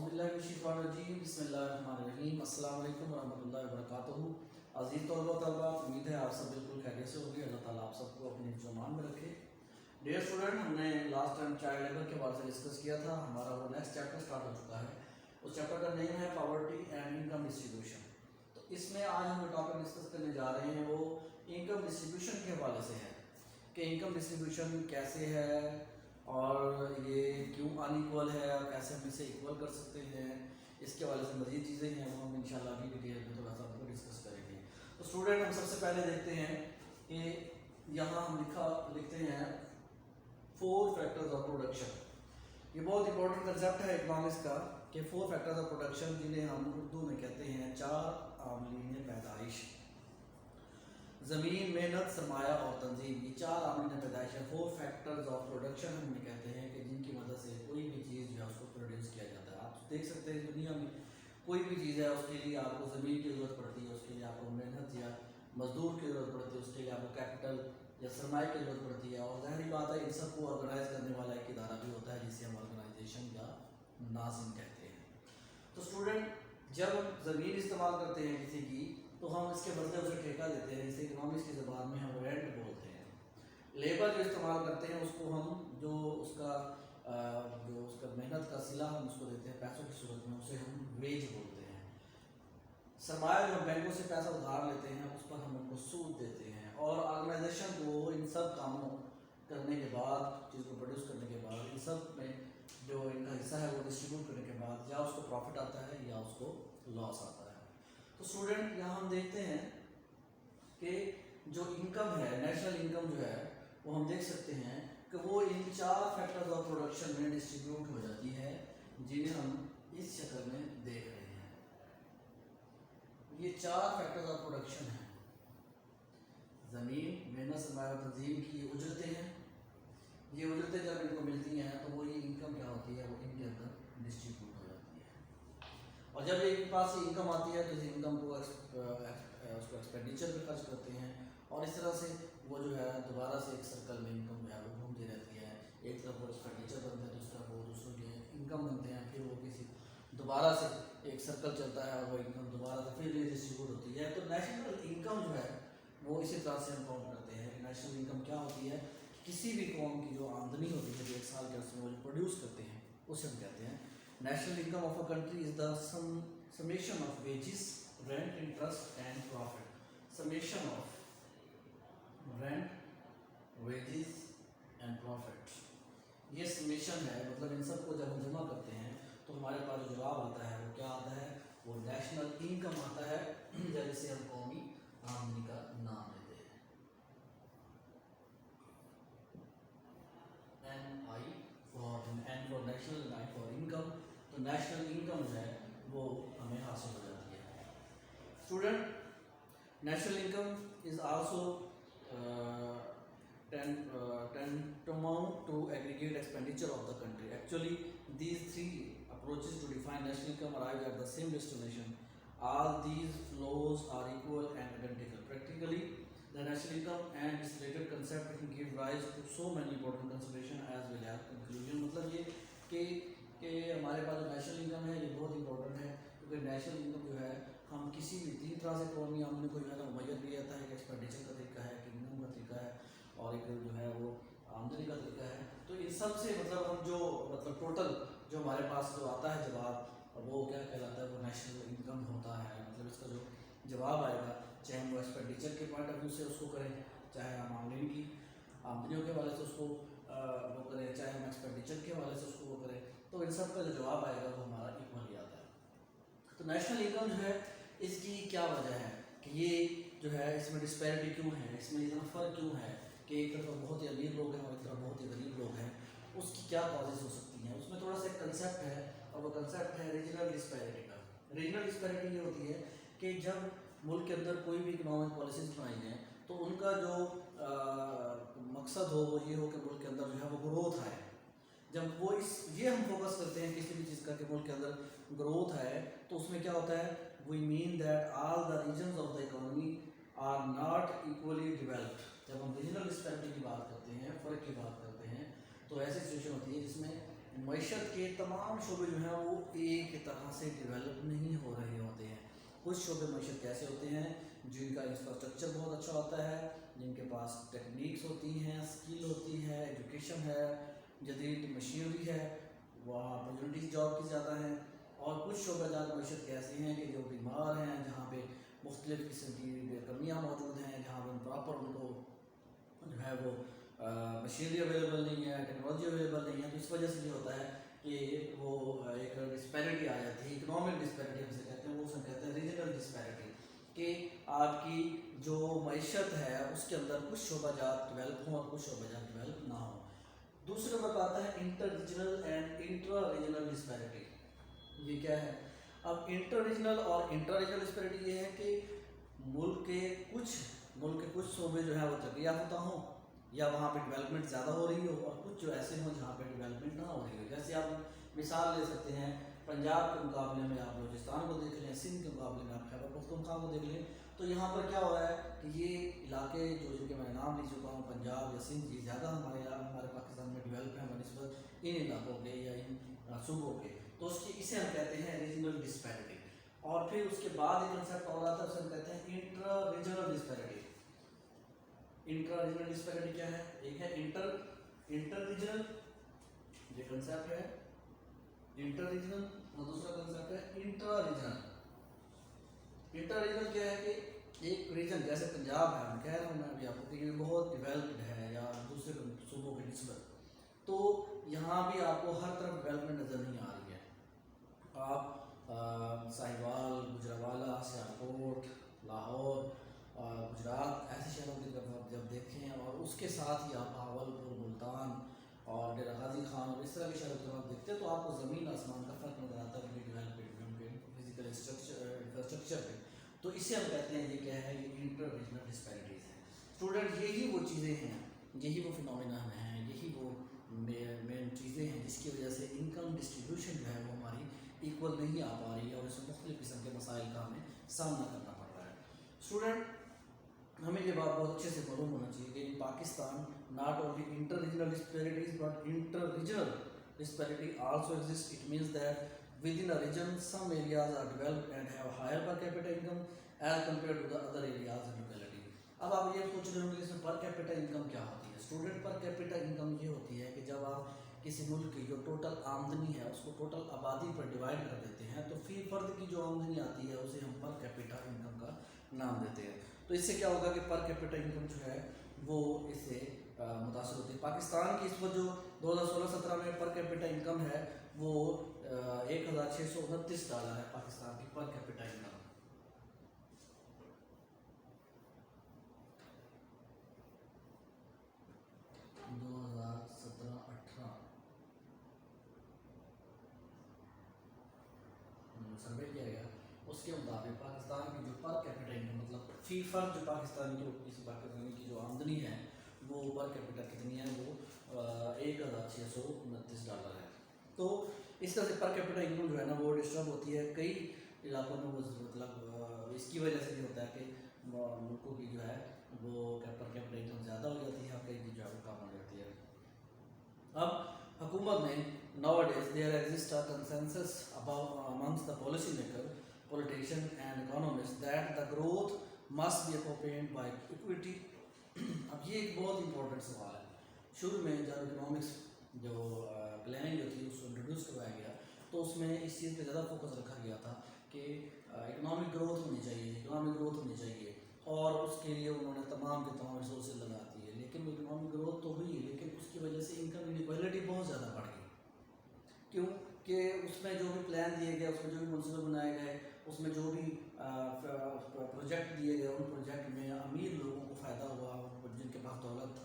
اعوذ باللہ من الشیطان الرجیم بسم اللہ الرحمن الرحیم السلام علیکم ورحمۃ اللہ وبرکاتہ۔ عزیز طلبہ طالبہ، امید ہے آپ سب بالکل خیریت سے ہوگی۔ اللہ تعالیٰ آپ سب کو اپنے حفظ و امان میں رکھے۔ ڈیئر اسٹوڈنٹ، ہم نے لاسٹ ٹائم چائلڈ لیبر کے بارے سے ڈسکس کیا تھا۔ ہمارا وہ نیکسٹ چیپٹر اسٹارٹ ہو چکا ہے۔ اس چیپٹر کا نیم ہے پاورٹی اینڈ انکم ڈسٹریبیوشن۔ تو اس میں آج ہم جو ٹاپک ڈسکس کرنے جا رہے ہیں وہ انکم ڈسٹریبیوشن کے حوالے سے ہے کہ انکم ڈسٹریبیوشن کیسے ہے اور یہ کیوں ان ایکول ہے اور کیسے ہم اسے ایکول کر سکتے ہیں۔ اس کے حوالے سے مزید چیزیں ہیں وہ ہم انشاءاللہ ابھی ڈیٹیل میں تھوڑا سا آپ کو ڈسکس کریں گے۔ تو اسٹوڈنٹ، ہم سب سے پہلے دیکھتے ہیں کہ یہاں ہم لکھتے ہیں 4 فیکٹرز آف پروڈکشن۔ یہ بہت امپورٹنٹ کنسیپٹ ہے اکنامکس کا کہ 4 فیکٹرز آف پروڈکشن، جنہیں ہم اردو میں کہتے ہیں 4 عاملین پیدائش: زمین، محنت، سرمایہ اور تنظیم۔ یہ 4 عاملین پیدائش ہیں، 4 فیکٹرز آف پروڈکشن ہم انہیں کہتے ہیں کہ جن کی مدد سے کوئی بھی چیز جو ہے اس کو پروڈیوس کیا جاتا ہے۔ آپ دیکھ سکتے ہیں دنیا میں کوئی بھی چیز ہے اس کے لیے آپ کو زمین کی ضرورت پڑتی ہے، اس کے لیے آپ کو محنت یا مزدور کی ضرورت پڑتی ہے، اس کے لیے آپ کو کیپٹل یا سرمایہ کی ضرورت پڑتی ہے، اور ظاہری بات ہے ان سب کو آرگنائز کرنے والا ایک ادارہ بھی ہوتا ہے جسے ہم آرگنائزیشن یا ناظم کہتے ہیں۔ تو اسٹوڈنٹ، جب ہم زمین استعمال کرتے ہیں کسی کی تو ہم اس کے بدلے اسے ٹھیکہ دیتے ہیں، جسے اکنامکس کی زبان میں ہم رینٹ بولتے ہیں۔ لیبر جو استعمال کرتے ہیں اس کو ہم جو اس کا محنت کا صلہ ہم اس کو دیتے ہیں پیسوں کی صورت میں، اسے ہم ویج بولتے ہیں۔ سرمایہ جو ہم بینکوں سے پیسہ ادھار لیتے ہیں اس پر ہم ان کو سود دیتے ہیں، اور آرگنائزیشن کو ان سب کاموں کرنے کے بعد، چیز کو پروڈیوس کرنے کے بعد، ان سب میں جو ان کا حصہ ہے وہ ڈسٹریبیوٹ کرنے کے بعد یا اس کو پروفٹ آتا ہے یا اس کو لاس آتا ہے۔ تو اسٹوڈنٹ، یہاں ہم دیکھتے ہیں کہ جو انکم ہے، نیشنل انکم جو ہے وہ ہم دیکھ سکتے ہیں کہ وہ ان 4 فیکٹرز آف پروڈکشن میں ڈسٹریبیوٹ ہو جاتی ہے، جنہیں ہم اس شکل میں دیکھ رہے ہیں۔ یہ 4 فیکٹرز آف پروڈکشن ہیں: زمین، محنت، سرمایہ اور تنظیم کی یہ اجرتیں ہیں۔ یہ اجرتیں جب ان کو ملتی ہیں تو وہ یہ انکم کیا ہوتی ہے، وہ ان کے اندر ڈسٹریبیوٹ ہو جاتی ہے، اور جب ایک پاس سے انکم آتی ہے تو اس انکم کو اس کو ایکسپینڈیچر پہ خرچ کرتے ہیں، اور اس طرح سے وہ جو ہے دوبارہ سے ایک سرکل میں انکم جو ہے وہ گھومتی رہتی ہے۔ ایک طرف وہ ایکسپینڈیچر بنتے ہیں، دوسری طرف وہ دوسروں کے انکم بنتے ہیں، پھر وہ کسی دوبارہ سے ایک سرکل چلتا ہے اور وہ انکم دوبارہ سے پھر ڈسٹریبیوٹ ہوتی ہے۔ تو نیشنل انکم جو ہے وہ اسی طرح سے ہم کاؤنٹ کرتے ہیں۔ نیشنل انکم کیا ہوتی ہے؟ کسی بھی قوم کی جو آمدنی ہوتی ہے جو ایک سال کے عرصے میں وہ پروڈیوس کرتے ہیں اسے ہم کہتے ہیں national income of a country is the summation of wages, rent, interest and profit. Summation of rent, wages and profit, یہ سمیشن ہے، مطلب ان سب کو جب ہم جمع کرتے ہیں تو ہمارے پاس جو جواب آتا ہے وہ کیا آتا ہے؟ وہ نیشنل انکم آتا ہے، جب اسے ہم قومی آمدنی کا نام دیتے ہیں۔ N for national, I for income. تو نیشنل انکم جو ہے وہ ہمیں حاصل ہو جاتی ہے۔ Student, national income is also tantamount to aggregate expenditure of the country. Actually, these 3 approaches to define national income arrive at the same destination. All these flows are equal and identical. Practically, the national income and its related concept can give rise to so many important considerations as well as conclusion. مطلب یہ کہ ہمارے پاس جو national income ہے یہ بہت important ہے، کیونکہ نیشنل انکم جو ہے ہم کسی بھی 3 طرح سے قومی آمدنی کو جو ہے نا ممیز بھی جاتا ہے، ایک ایکسپینڈیچر کا طریقہ ہے، ایک انکم کا طریقہ ہے، اور ایک جو ہے وہ آمدنی کا طریقہ ہے۔ تو ان سب سے مطلب ہم جو ٹوٹل جو ہمارے پاس جو آتا ہے جواب، وہ کیا کہلاتا ہے؟ وہ نیشنل انکم ہوتا ہے۔ مطلب اس کا جو جواب آئے گا، چاہے ہم وہ ایکسپینڈیچر کے پوائنٹ آف ویو سے اس کو کریں، چاہے ہم آمدنیوں کے حوالے سے اس کو وہ کریں، چاہے ہم ایکسپینڈیچر کے حوالے سے اس کو وہ کریں، تو ان سب کا جو جواب آئے گا وہ ہمارا ایکول ہی آتا ہے۔ تو نیشنل انکم جو ہے اس کی کیا وجہ ہے کہ یہ جو ہے اس میں ڈسپیرٹی کیوں ہے، اس میں اتنا فرق کیوں ہے کہ ایک طرف بہت ہی امیر لوگ ہیں اور ایک طرف بہت ہی غریب لوگ ہیں؟ اس کی کیا کازز ہو سکتی ہیں؟ اس میں تھوڑا سا ایک کنسیپٹ ہے، اور وہ کنسیپٹ ہے ریجنل ڈسپیرٹی کا۔ ریجنل ڈسپیرٹی یہ ہوتی ہے کہ جب ملک کے اندر کوئی بھی اکنامک پالیسیز بنائی ہیں تو ان کا جو مقصد ہو وہ یہ ہو کہ ملک کے اندر جو ہے وہ گروتھ آئے۔ جب وہ یہ ہم فوکس کرتے ہیں کسی بھی چیز کا کہ ملک کے اندر گروتھ آئے، تو اس میں کیا ہوتا ہے؟ We mean that all the regions of the economy are not equally developed. جب ہم ریجنل ڈسپیرٹی کی بات کرتے ہیں، فرق کی بات کرتے ہیں، تو ایسی سچویشن ہوتی ہے جس میں معیشت کے تمام شعبے جو ہیں وہ ایک طرح سے ڈیولپ نہیں ہو رہے ہوتے ہیں. کچھ شعبے معیشت کیسے ہوتے ہیں جن کا انفراسٹرکچر بہت اچھا ہوتا ہے, جن کے پاس ٹیکنیکس ہوتی ہیں, اسکل ہوتی ہے, ایجوکیشن ہے, جدید مشینری ہے, وہاں اپرچونیٹیز جاب کی زیادہ ہیں. اور کچھ شعبہ جات معیشت کے ایسے ہیں کہ جو بیمار ہیں, جہاں پہ مختلف قسم کی کمیاں موجود ہیں, جہاں پہ پراپر ان کو جو ہے وہ مشینری اویلیبل نہیں ہے, ٹیکنالوجی اویلیبل نہیں ہے. تو اس وجہ سے یہ ہوتا ہے کہ وہ ایک ڈسپیرٹی آ جاتی ہے, اکنامک ڈسپیرٹی ہم سے کہتے ہیں, وہ اس میں کہتے ہیں ریجنل ڈسپیرٹی, کہ آپ کی جو معیشت ہے اس کے اندر کچھ شعبہ جات ڈیولپ ہوں اور کچھ شعبہ جات ڈیولپ نہ ہوں. دوسرے نمبر آتا ہے inter regional and intra regional disparity. یہ کیا ہے؟ اب انٹر ریجنل اور انٹرا ریجنل ڈسپیرٹی یہ ہے کہ ملک کے کچھ صوبے جو ہے وہ ترقی یافتہ ہوں یا وہاں پہ ڈیولپمنٹ زیادہ ہو رہی ہو, اور کچھ جو ایسے ہوں جہاں پہ ڈیولپمنٹ نہ ہو رہی ہو. جیسے آپ مثال لے سکتے ہیں, پنجاب کے مقابلے میں آپ بلوچستان کو دیکھ لیں, سندھ کے مقابلے میں آپ خیبر پختونخوا کو دیکھ لیں, تو یہاں پر کیا ہو رہا ہے کہ یہ علاقے جو جن کے میں نام لے چکا ہوں, پنجاب یا سندھ, یہ زیادہ ہمارے پاکستان میں ڈیولپ ہیں بنسبت ان علاقوں کے یا ان صوبوں کے. تو اسے ہم کہتے ہیں ریجنل ڈسپیرٹی. اور پھر اس کے بعد ایک کنسیپٹ اور آتا ہے, اسے ہم کہتے ہیں intra regional disparity. Intra regional disparity کیا ہے؟ ایک ہے انٹر ریجنل, یہ کنسیپٹ ہے انٹر ریجنل, اور دوسرا کنسیپٹ ہے انٹرا ریجنل. انٹر ریجنل کیا ہے کہ ایک ریجن جیسے پنجاب ہے, میں کہہ رہا ہوں میں ابھی آپ کو کہ یہ بہت ڈیولپڈ ہے یا دوسرے صوبوں کی نسبت, تو یہاں بھی آپ کو ہر طرف ڈیولپمنٹ نظر نہیں آ رہی ہے. آپ ساہیوال, گجرانوالہ, سیالکوٹ, لاہور, گجرات ایسے شہروں کی طرف جب دیکھیں, اور اس کے ساتھ ہی آپ بھاولپور, ملتان اور ڈیرہ غازی خان اور اس طرح کے شہروں کی طرف دیکھتے ہیں, تو آپ کو زمین آسمان کا فرق نظر آتا ہے ڈیولپمنٹ فزیکل انفراسٹرکچر پہ. تو اسے ہم کہتے ہیں یہ کیا ہے, یہ انٹر ریجنل ڈسپیرٹیز ہیں. اسٹوڈنٹ یہی وہ چیزیں ہیں, یہی وہ فنومینا ہیں, یہی وہ مین چیزیں ہیں جس کی وجہ سے انکم ڈسٹریبیوشن جو ہے وہ ہماری ایکول نہیں آ پا رہی ہے, اور اس میں مختلف قسم کے مسائل کا ہمیں سامنا کرنا پڑ رہا ہے. اسٹوڈنٹ ہمیں یہ بات بہت اچھے سے معلوم ہونا چاہیے کہ Pakistan not only inter regional disparities but inter regional disparity also exists. It means that within a region some areas are developed and have higher per capita income as compared to the other areas and locality. اب آپ یہ سوچ رہے ہوں کہ اس میں per capita income کیا ہوتی ہے؟ اسٹوڈنٹ پر کیپٹا انکم یہ ہوتی ہے کہ جب آپ کسی ملک کی جو ٹوٹل آمدنی ہے اس کو ٹوٹل آبادی پر ڈیوائڈ کر دیتے ہیں, تو فی فرد کی جو آمدنی آتی ہے اسے ہم پر کیپٹا انکم کا نام دیتے ہیں. تو اس سے کیا ہوگا کہ پر کیپٹا انکم جو ہے وہ اس سے متاثر ہوتی ہے. پاکستان کی اس وقت جو 2016-17 میں پر کیپٹا انکم ہے وہ $1629 ہے, پاکستان کی پر کیپٹا انکم. 2017-18 سروے کیا گیا, اس کے مطابق پاکستان کی جو پر کیپٹا انکم مطلب فی فرد جو کسی پاکستانی کی جو آمدنی ہے وہ پر کیپٹا کتنی ہے, وہ $1629 ہے. تو اس طرح سے پر کیپٹا انکم جو ہے نا وہ ڈسٹرب ہوتی ہے کئی علاقوں میں. وہ مطلب اس کی وجہ سے یہ ہوتا ہے کہ ملکوں کی جو ہے وہ پر کیپٹا انکم زیادہ ہو جاتی ہے اور کئی کی جو ہے وہ کم ہو جاتی ہے. اب حکومت نے nowadays there exists a consensus amongst the policy maker, politicians and economists that the growth must be accompanied by equity. اب یہ ایک بہت امپورٹنٹ سوال ہے. شروع میں جب اکنامکس جو پلاننگ جو تھی اس کو انٹروڈیوس کروایا گیا تو اس میں اس چیز پہ زیادہ فوکس رکھا گیا تھا کہ اکنامک گروتھ ہونی چاہیے, اور اس کے لیے انہوں نے تمام کے تمام ریسورسز لگا دیے. لیکن اکنامک گروتھ تو ہوئی, لیکن اس کی وجہ سے انکم انیکویلٹی بہت زیادہ بڑھ گئی. کیوں کہ اس میں جو بھی پلان دیے گئے, اس میں جو بھی منصوبے بنائے گئے, اس میں جو بھی پروجیکٹ دیے گئے, ان پروجیکٹ میں امیر لوگوں کو فائدہ ہوا, جن کے پاس دولت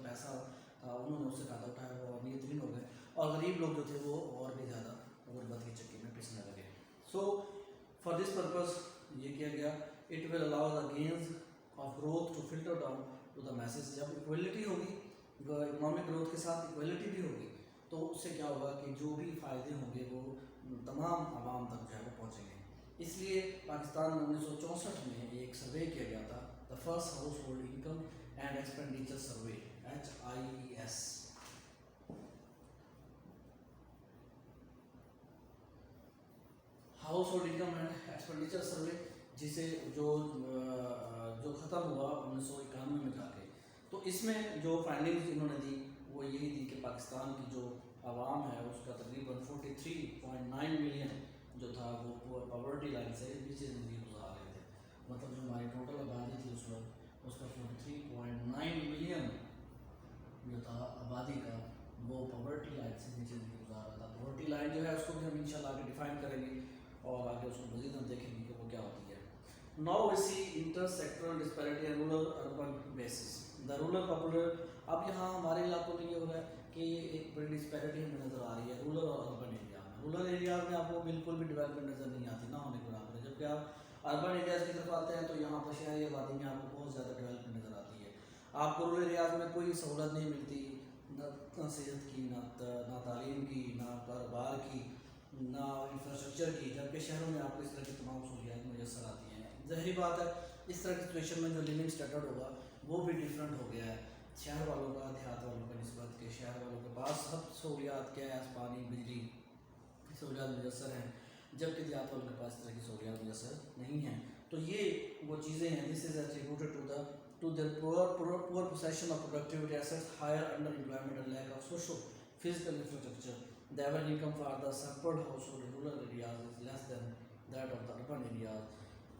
پیسہ تھا انہوں نے اس سے فائدہ اٹھایا, وہ امیر ترین ہو گئے, اور غریب لوگ جو تھے وہ اور بھی زیادہ غربت کی چکی میں پسنے لگے. سو فار دس پرپز یہ کیا گیا, it will allow the gains of growth to filter down to the masses. جب ایکویلٹی ہوگی, اکنامک گروتھ کے ساتھ ایکویلٹی بھی ہوگی, تو اس سے کیا ہوگا کہ جو بھی فائدے ہوں گے وہ تمام عوام تک جو ہے وہ پہنچیں گے. اس لیے پاکستان میں 1964 میں ایک سروے کیا گیا تھا, the first house hold income and expenditure survey, HIES. House hold income and expenditure survey جسے جو ختم ہوا 1991 میں جا کے. تو اس میں جو فائنڈنگز انہوں نے دی وہ یہی دی کہ پاکستان کی جو عوام ہے اس کا تقریباً 43.9 ملین جو تھا وہ پاورٹی لائن سے نیچے زندگی گزار رہے تھے. مطلب جو ہماری ٹوٹل آبادی تھی اس وقت اس کا 43.9 ملین جو تھا آبادی کا وہ پاورٹی لائن سے نیچے زندگی گزار رہا تھا. پاورٹی لائن جو ہے اس کو بھی ہم انشاءاللہ آگے ڈیفائن کریں گے اور آگے اس کو مزید ہم دیکھیں گے کہ وہ کیا ہوتی ہے. Now we see inter sectoral disparity and rural urban basis. The rural popular. اب یہاں ہمارے علاقوں میں یہ ہو رہا ہے کہ ایک بڑی ڈسپیرٹی ہمیں نظر آ رہی ہے رورل اور اربن ایریا میں. رورل ایریاز میں آپ کو بالکل بھی ڈیولپمنٹ نظر نہیں آتی، نہ ہونے کے برابر ہے، جبکہ آپ اربن ایریاز کی طرف آتے ہیں تو یہاں پر شہری آبادی میں آپ کو بہت زیادہ ڈیولپمنٹ نظر آتی ہے. آپ کو رورل ایریاز میں کوئی سہولت نہیں ملتی، نہ صحت کی، نہ تعلیم کی، نہ کاروبار کی، نہ انفراسٹرکچر کی، جبکہ شہروں میں آپ کو اس طرح کی تمام سہولیات میسر آتی ہیں. ظاہری بات ہے اس طرح کی سچویشن میں جو لیونگ اسٹینڈرڈ ہوگا وہ بھی ڈفرینٹ ہو گیا ہے شہر والوں کا دیہات والوں کا نسبت، کہ شہر والوں کے پاس سب سہولیات گیس، پانی، بجلی سہولیات میسر ہیں، جبکہ دیہات والوں کے پاس اس طرح کی سہولیات میسر نہیں ہیں. تو یہ وہ چیزیں ہیں. دس از ایٹریبیوٹڈ to their poor possession of productivity assets, higher underemployment and lack of social physical infrastructure. The average income for the supported household in rural areas is less than that of the urban areas.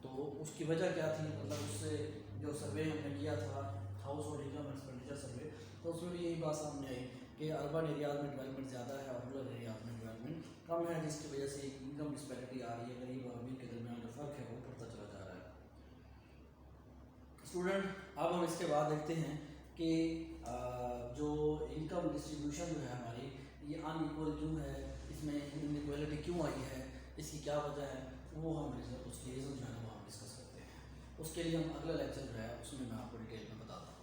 تو اس کی وجہ کیا تھی؟ مطلب اس سے جو survey ہم نے کیا تھا house hold income expenditure survey, تو اس میں بھی یہی بات سامنے آئی کہ اربن ایریاز میں ڈیولپمنٹ زیادہ ہے اور رورل ایریاز میں ڈیولپمنٹ کم ہے، جس کی وجہ سے ایک انکم ڈسپیرٹی آ رہی ہے. غریب اور امیر کے درمیان جو فرق ہے وہ بڑھتا چلا جا رہا ہے. اسٹوڈنٹ اب ہم اس کے بعد دیکھتے ہیں کہ جو انکم ڈسٹریبیوشن جو ہے ہماری یہ ان ایکول کیوں ہے، اس میں انیکویلٹی کیوں آئی ہے، اس کی کیا وجہ ہے، وہ ہم اس کی ریزن جو ہے وہ ہم ڈسکس کرتے ہیں. اس کے لیے ہم اگلا لیکچر جو ہے اس میں آپ کو ڈیٹیل میں بتاتا ہوں.